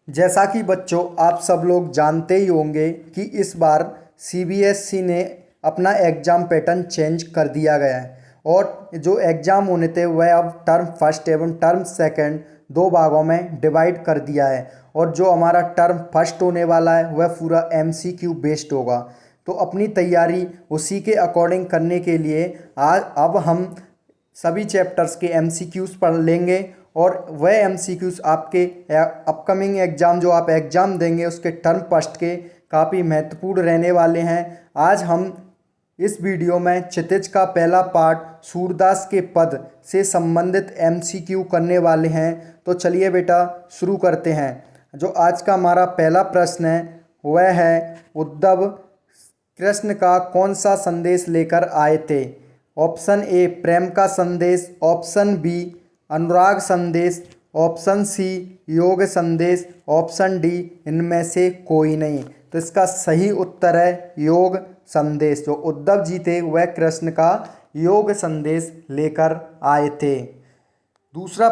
जैसा कि बच्चों आप सब लोग जानते ही होंगे कि इस बार सीबीएसई ने अपना एग्ज़ाम पैटर्न चेंज कर दिया गया है और जो एग्ज़ाम होने थे वह अब टर्म फर्स्ट एवं टर्म सेकंड दो भागों में डिवाइड कर दिया है। और जो हमारा टर्म फर्स्ट होने वाला है वह पूरा एमसीक्यू बेस्ड होगा। तो अपनी तैयारी उसी के अकॉर्डिंग करने के लिए आज अब हम सभी चैप्टर्स के एमसीक्यूज़ पढ़ लेंगे और वह एमसीक्यूज़ आपके अपकमिंग एग्ज़ाम जो आप एग्ज़ाम देंगे उसके टर्म फर्स्ट के काफ़ी महत्वपूर्ण रहने वाले हैं। आज हम इस वीडियो में क्षितिज का पहला पार्ट सूरदास के पद से संबंधित एमसीक्यू करने वाले हैं। तो चलिए बेटा शुरू करते हैं। जो आज का हमारा पहला प्रश्न है वह है उद्धव कृष्ण का कौन सा संदेश लेकर आए थे। ऑप्शन ए प्रेम का संदेश, ऑप्शन बी अनुराग संदेश, ऑप्शन सी योग संदेश, ऑप्शन डी इनमें से कोई नहीं। तो इसका सही उत्तर है योग संदेश। जो उद्धव जी थे वह कृष्ण का योग संदेश लेकर आए थे। दूसरा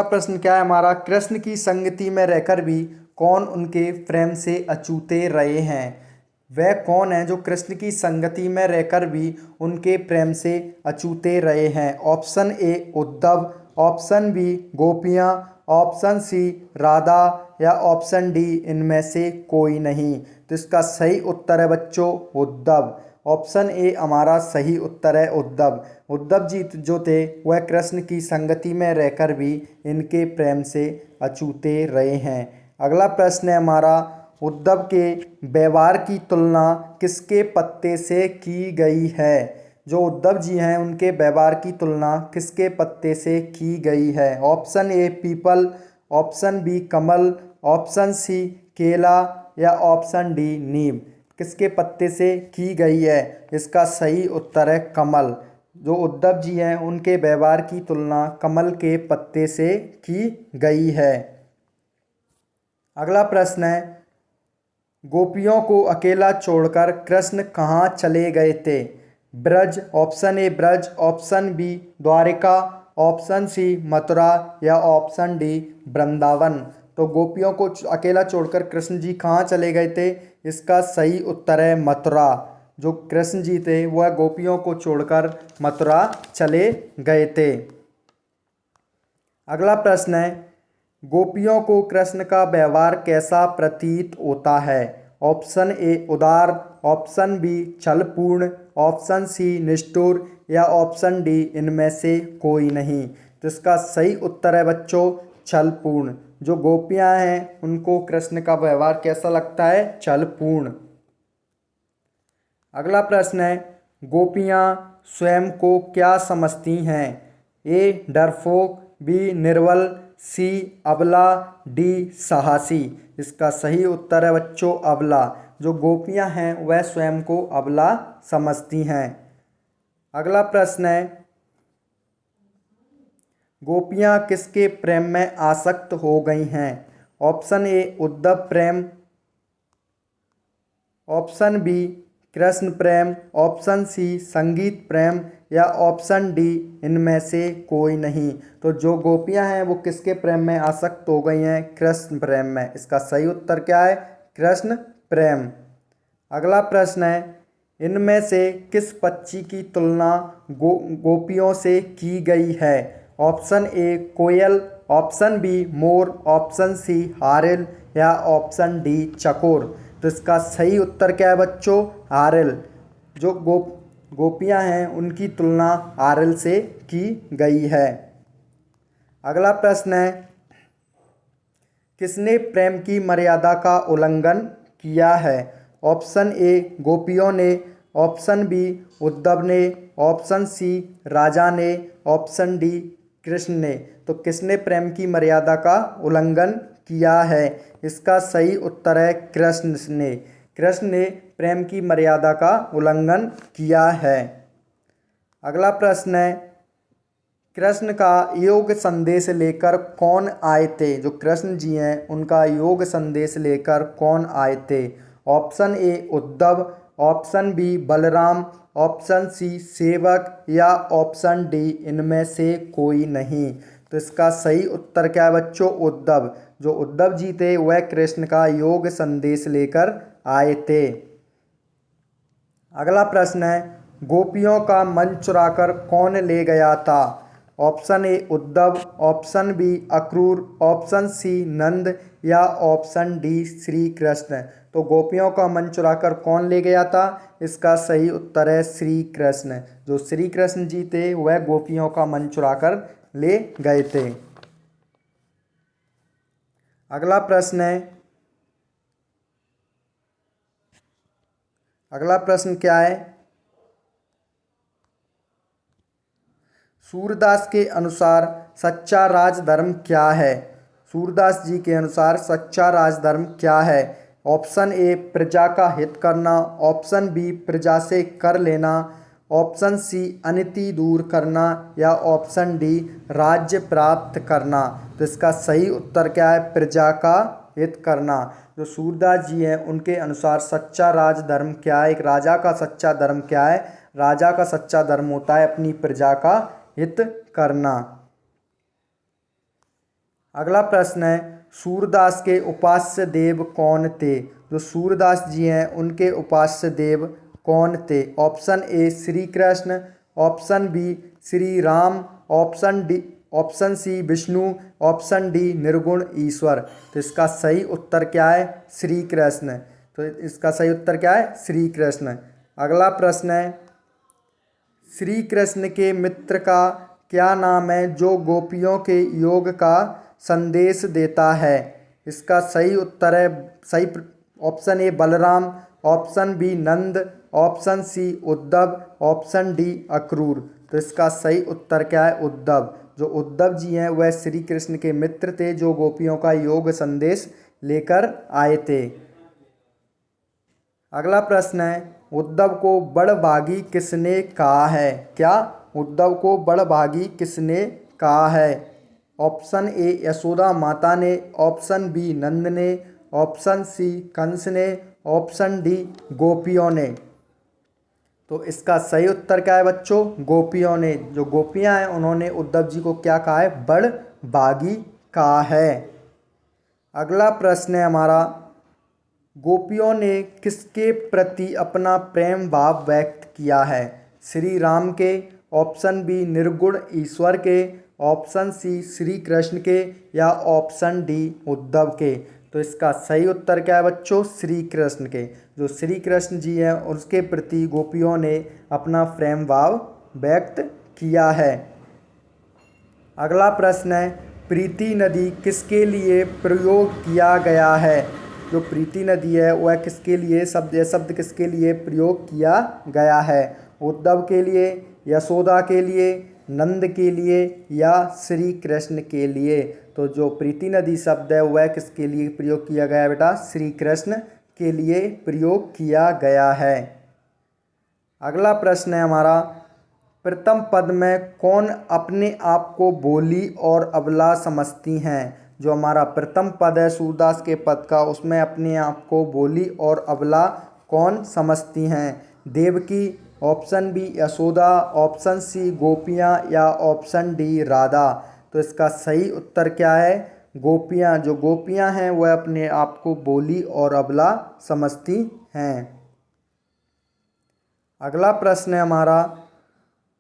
प्रश्न क्या है हमारा, कृष्ण की संगति में रहकर भी कौन उनके प्रेम से अछूते रहे हैं। वह कौन है जो कृष्ण की संगति में रहकर भी उनके प्रेम से अछूते रहे हैं। Option A Uddhav, option B गोपियाँ, ऑप्शन सी राधा या ऑप्शन डी इनमें से कोई नहीं। तो इसका सही उत्तर है बच्चों उद्धव। ऑप्शन ए हमारा सही उत्तर है उद्धव। उद्धव जी जो थे वह कृष्ण की संगति में रहकर भी इनके प्रेम से अछूते रहे हैं। अगला प्रश्न है हमारा, उद्धव के व्यवहार की तुलना किसके पत्ते से की गई है। जो उद्धव जी हैं उनके व्यवहार की तुलना किसके पत्ते से की गई है। ऑप्शन ए पीपल, ऑप्शन बी कमल, ऑप्शन सी केला या ऑप्शन डी नीम। किसके पत्ते से की गई है। इसका सही उत्तर है कमल। जो उद्धव जी हैं उनके व्यवहार की तुलना कमल के पत्ते से की गई है। अगला प्रश्न है, गोपियों को अकेला छोड़कर कृष्ण कहाँ चले गए थे। Braj, option A Braj, option B Dwarka, option C Mathura या ऑप्शन डी वृंदावन। तो गोपियों को अकेला छोड़कर कृष्ण जी कहाँ चले गए थे। इसका सही उत्तर है मथुरा। जो कृष्ण जी थे वह गोपियों को छोड़कर मथुरा चले गए थे। अगला प्रश्न है, गोपियों को कृष्ण का व्यवहार कैसा प्रतीत होता है। ऑप्शन ए उदार, ऑप्शन बी छलपूर्ण, ऑप्शन सी निष्ठुर या ऑप्शन डी इनमें से कोई नहीं। तो इसका सही उत्तर है बच्चों छलपूर्ण। जो गोपियां हैं उनको कृष्ण का व्यवहार कैसा लगता है, छलपूर्ण। अगला प्रश्न है, गोपियां स्वयं को क्या समझती हैं। ए डरपोक, बी निर्बल, सी अबला, डी साहसी। इसका सही उत्तर है बच्चों अबला। जो गोपियां हैं वह स्वयं को अबला समझती हैं। अगला प्रश्न है, गोपियां किसके प्रेम में आसक्त हो गई हैं। ऑप्शन ए उद्धव प्रेम, ऑप्शन बी कृष्ण प्रेम, ऑप्शन सी संगीत प्रेम या ऑप्शन डी इनमें से कोई नहीं। तो जो गोपियां हैं वो किसके प्रेम में आसक्त हो गई हैं, कृष्ण प्रेम में। इसका सही उत्तर क्या है, कृष्ण प्रेम। अगला प्रश्न है, इनमें से किस पक्षी की तुलना गोपियों से की गई है। ऑप्शन ए कोयल, ऑप्शन बी मोर, ऑप्शन सी हारिल या ऑप्शन डी चकोर। तो इसका सही उत्तर क्या है बच्चों, हारिल। जो गोपियां हैं उनकी तुलना हारिल से की गई है। अगला प्रश्न है, किसने प्रेम की मर्यादा का उल्लंघन किया है। ऑप्शन ए गोपियों ने, ऑप्शन बी उद्धव ने, ऑप्शन सी राजा ने, ऑप्शन डी कृष्ण ने। तो किसने प्रेम की मर्यादा का उल्लंघन किया है। इसका सही उत्तर है कृष्ण ने। कृष्ण ने प्रेम की मर्यादा का उल्लंघन किया है। अगला प्रश्न है, कृष्ण का योग संदेश लेकर कौन आए थे। जो कृष्ण जी हैं उनका योग संदेश लेकर कौन आए थे। Option A Uddhav, option B Balram, option C सेवक या ऑप्शन डी इनमें से कोई नहीं। तो इसका सही उत्तर क्या है बच्चों? उद्धव। जो उद्धव जी थे वह कृष्ण का योग संदेश लेकर आए थे। अगला प्रश्न है, गोपियों का मन चुराकर कौन ले गया था? Option A Uddhav, option B Akrur, option C Nand या ऑप्शन डी श्री कृष्ण। तो गोपियों का मन चुराकर कौन ले गया था? इसका सही उत्तर है श्री कृष्ण। जो श्री कृष्ण जी थे वह गोपियों का मन चुराकर ले गए थे। अगला प्रश्न है, अगला प्रश्न क्या है? सूरदास के अनुसार सच्चा राजधर्म क्या है? सूरदास जी के अनुसार सच्चा राजधर्म क्या है? ऑप्शन ए प्रजा का हित करना, ऑप्शन बी प्रजा से कर लेना, ऑप्शन सी अनिति दूर करना या ऑप्शन डी राज्य प्राप्त करना। तो इसका सही उत्तर क्या है? प्रजा का हित करना। जो सूरदास जी हैं उनके अनुसार सच्चा राजधर्म क्या है? एक राजा का सच्चा धर्म क्या है? राजा का सच्चा धर्म होता है अपनी प्रजा का हित करना। अगला प्रश्न है, सूरदास के उपास्य देव कौन थे? जो सूरदास जी हैं उनके उपास्य देव कौन थे? Option A Shri Krishna, option B Shri Ram, option C Vishnu, option D निर्गुण ईश्वर। तो इसका सही उत्तर क्या है? श्री कृष्ण। तो इसका सही उत्तर क्या है? श्री कृष्ण। अगला प्रश्न है, श्री कृष्ण के मित्र का क्या नाम है जो गोपियों के योग का संदेश देता है? इसका सही उत्तर है सही option A Balram, option B Nand, option C Uddhav, option D Akrur. तो इसका सही उत्तर क्या है? उद्धव। जो उद्धव जी हैं वह श्री कृष्ण के मित्र थे जो गोपियों का योग संदेश लेकर आए थे। अगला प्रश्न है, उद्धव को बड़भागी किसने कहा है? क्या उद्धव को बड़भागी किसने कहा है? ऑप्शन ए यशोदा माता ने, ऑप्शन बी नंद ने, ऑप्शन सी कंस ने, ऑप्शन डी गोपियों ने। तो इसका सही उत्तर क्या है बच्चों? गोपियों ने। जो गोपियां हैं उन्होंने उद्धव जी को क्या कहा है? बड़भागी कहा है। अगला प्रश्न है हमारा, गोपियों ने किसके प्रति अपना प्रेम भाव व्यक्त किया है? श्री राम के, ऑप्शन बी निर्गुण ईश्वर के, ऑप्शन सी श्री कृष्ण के या ऑप्शन डी उद्धव के। तो इसका सही उत्तर क्या है बच्चों? श्री कृष्ण के। जो श्री कृष्ण जी हैं उसके प्रति गोपियों ने अपना प्रेम भाव व्यक्त किया है। अगला प्रश्न है, प्रीति नदी किसके लिए प्रयोग किया गया है? जो प्रीति नदी है वह किसके लिए शब्द किसके लिए प्रयोग किया गया है? उद्धव के लिए, यशोदा के लिए, नंद के लिए या श्री कृष्ण के लिए? तो जो प्रीति नदी शब्द है वह किसके लिए प्रयोग किया गया है बेटा? श्री कृष्ण के लिए प्रयोग किया गया है। अगला प्रश्न है हमारा, प्रथम पद में कौन अपने आप को बोली और अबला समझती हैं? जो हमारा प्रथम पद है सूरदास के पद का उसमें अपने आप को बोली और अबला कौन समझती हैं? Devaki, option B Yashoda, option C गोपियाँ या ऑप्शन डी राधा। तो इसका सही उत्तर क्या है? गोपियाँ। जो गोपियाँ हैं वह अपने आप को बोली और अबला समझती हैं। अगला प्रश्न है हमारा,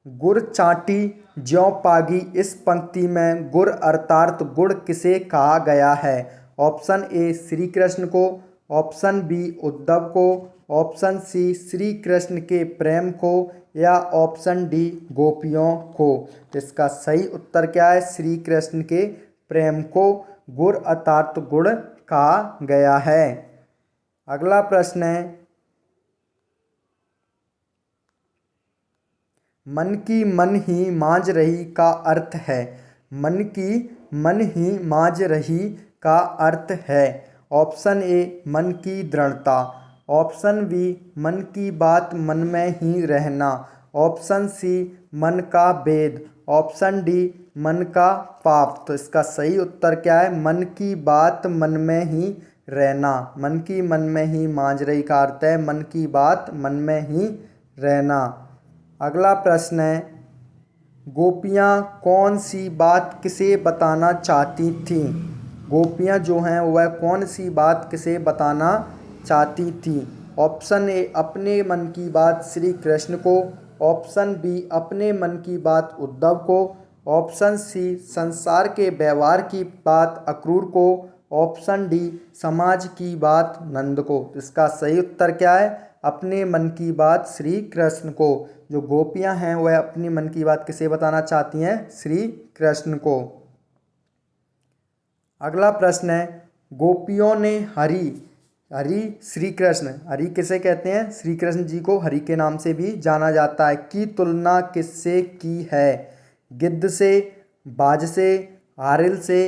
गुड़ चाटी ज्यों पागी इस पंक्ति में गुड़ अर्थात गुड़ किसे कहा गया है? ऑप्शन ए श्री कृष्ण को, ऑप्शन बी उद्धव को, ऑप्शन सी श्री कृष्ण के प्रेम को या ऑप्शन डी गोपियों को। इसका सही उत्तर क्या है? श्री कृष्ण के प्रेम को गुड़ अर्थात गुड़ कहा गया है। अगला प्रश्न है, मन की मन ही मांझ रही का अर्थ है? मन की मन ही मांझ रही का अर्थ है। ऑप्शन ए मन की दृढ़ता, ऑप्शन बी मन की बात मन में ही रहना, ऑप्शन सी मन का भेद, ऑप्शन डी मन का पाप। तो इसका सही उत्तर क्या है? मन की बात मन में ही रहना। मन की मन में ही मांझ रही का अर्थ है मन की बात मन में ही रहना। अगला प्रश्न है, गोपियाँ कौन सी बात किसे बताना चाहती थीं? गोपियाँ जो हैं वह कौन सी बात किसे बताना चाहती थीं? ऑप्शन ए अपने मन की बात श्री कृष्ण को, ऑप्शन बी अपने मन की बात उद्धव को, ऑप्शन सी संसार के व्यवहार की बात अक्रूर को, ऑप्शन डी समाज की बात नंद को। इसका सही उत्तर क्या है? अपने मन की बात श्री कृष्ण को। जो गोपियां हैं वह अपनी मन की बात किसे बताना चाहती हैं? श्री कृष्ण को। अगला प्रश्न है, गोपियों ने हरि हरि श्री कृष्ण, हरि किसे कहते हैं? श्री कृष्ण जी को हरि के नाम से भी जाना जाता है, की तुलना किससे की है? गिद्ध से, बाज से, हारिल से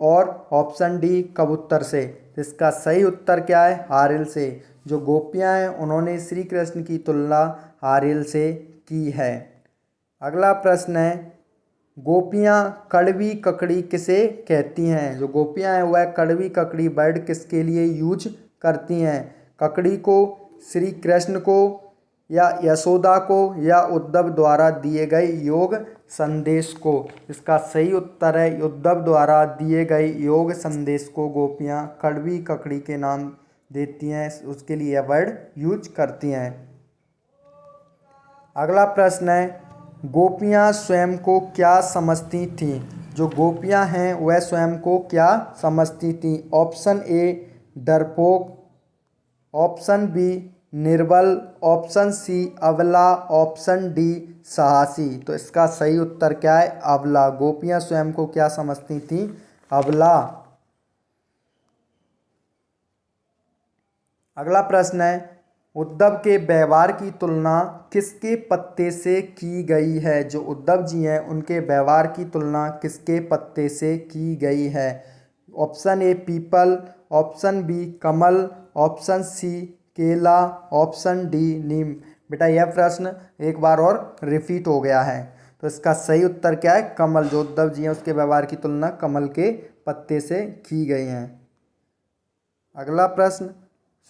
और ऑप्शन डी कबूतर से। इसका सही उत्तर क्या है? हारिल से। जो गोपियां हैं उन्होंने श्री कृष्ण की तुलना हारिल से की है। अगला प्रश्न है, गोपियाँ कड़वी ककड़ी किसे कहती हैं? जो गोपियाँ हैं वह कड़वी ककड़ी वर्ड किसके लिए यूज करती हैं? ककड़ी को, श्री कृष्ण को या यशोदा को या उद्धव द्वारा दिए गए योग संदेश को। इसका सही उत्तर है उद्धव द्वारा दिए गए योग संदेश को गोपियाँ कड़वी ककड़ी के नाम देती हैं, उसके लिए यह वर्ड यूज करती हैं। अगला प्रश्न है, गोपियाँ स्वयं को क्या समझती थीं? जो गोपियाँ हैं वह स्वयं को क्या समझती थीं? ऑप्शन ए डरपोक, ऑप्शन बी निर्बल, ऑप्शन सी अबला, ऑप्शन डी साहसी। तो इसका सही उत्तर क्या है? अबला। गोपियाँ स्वयं को क्या समझती थीं? अबला। अगला प्रश्न है, उद्धव के व्यवहार की तुलना किसके पत्ते से की गई है? जो उद्धव जी हैं उनके व्यवहार की तुलना किसके पत्ते से की गई है? ऑप्शन ए पीपल, ऑप्शन बी कमल, ऑप्शन सी केला, ऑप्शन डी नीम। बेटा यह प्रश्न एक बार और रिपीट हो गया है, तो इसका सही उत्तर क्या है? कमल। जो उद्धव जी हैं उसके व्यवहार की तुलना कमल के पत्ते से की गई है। अगला प्रश्न,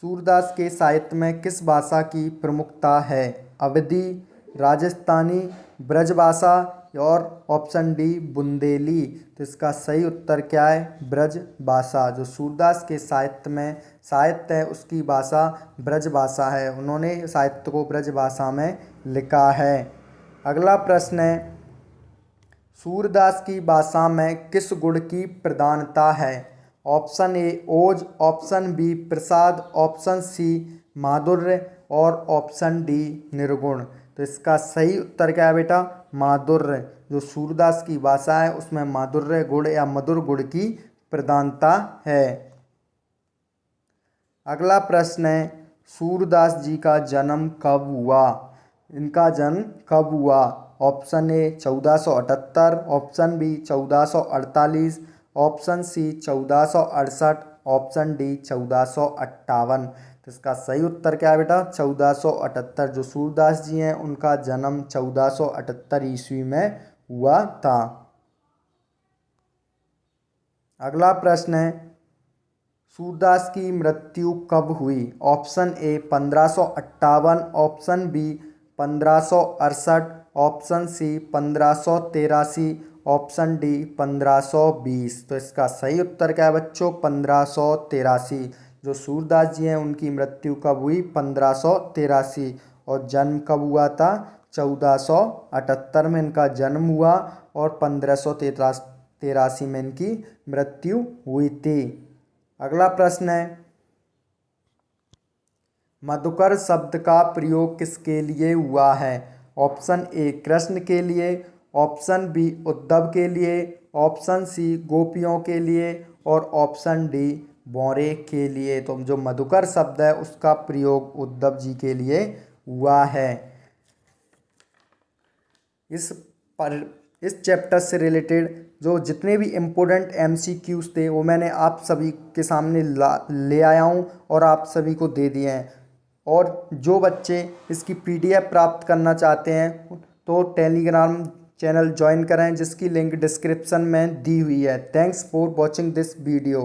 सूरदास के साहित्य में किस भाषा की प्रमुखता है? अवधी, राजस्थानी, ब्रजभाषा और ऑप्शन डी बुंदेली। तो इसका सही उत्तर क्या है? ब्रजभाषा। जो सूरदास के साहित्य में साहित्य है उसकी भाषा ब्रजभाषा है, उन्होंने साहित्य को ब्रजभाषा में लिखा है। अगला प्रश्न है, सूरदास की भाषा में किस गुण की प्रधानता है? ऑप्शन ए ओज, ऑप्शन बी प्रसाद, ऑप्शन सी माधुर्य और ऑप्शन डी निर्गुण। तो इसका सही उत्तर क्या है बेटा? माधुर्य। जो सूरदास की भाषा है उसमें माधुर्य गुण या मधुर गुण की प्रधानता है। अगला प्रश्न है, सूरदास जी का जन्म कब हुआ? इनका जन्म कब हुआ? Option A 1478, option B 1448, option C 1468, option D 1458। तो इसका सही उत्तर क्या है बेटा? 1478। जो सूरदास जी हैं उनका जन्म 1478 ईस्वी में हुआ था। अगला प्रश्न है, सूरदास की मृत्यु कब हुई? Option A 1558, option B 1568, option C 1583, option D 1520। तो इसका सही उत्तर क्या है बच्चों? 1583। जो सूरदास जी हैं उनकी मृत्यु कब हुई? 1583। और जन्म कब हुआ था? 1478 में इनका जन्म हुआ और 1583 में इनकी मृत्यु हुई थी। अगला प्रश्न है, मधुकर शब्द का प्रयोग किसके लिए हुआ है? ऑप्शन ए कृष्ण के लिए, ऑप्शन बी उद्धव के लिए, ऑप्शन सी गोपियों के लिए और ऑप्शन डी भौरे के लिए। तो जो मधुकर शब्द है उसका प्रयोग उद्धव जी के लिए हुआ है। इस चैप्टर से रिलेटेड जो जितने भी इम्पोर्टेंट MCQs थे वो मैंने आप सभी के सामने ले आया हूँ और आप सभी को दे दिए हैं। और जो बच्चे इसकी PDF प्राप्त करना चाहते हैं तो टेलीग्राम चैनल ज्वाइन करें जिसकी लिंक डिस्क्रिप्शन में दी हुई है। Thanks for watching this video.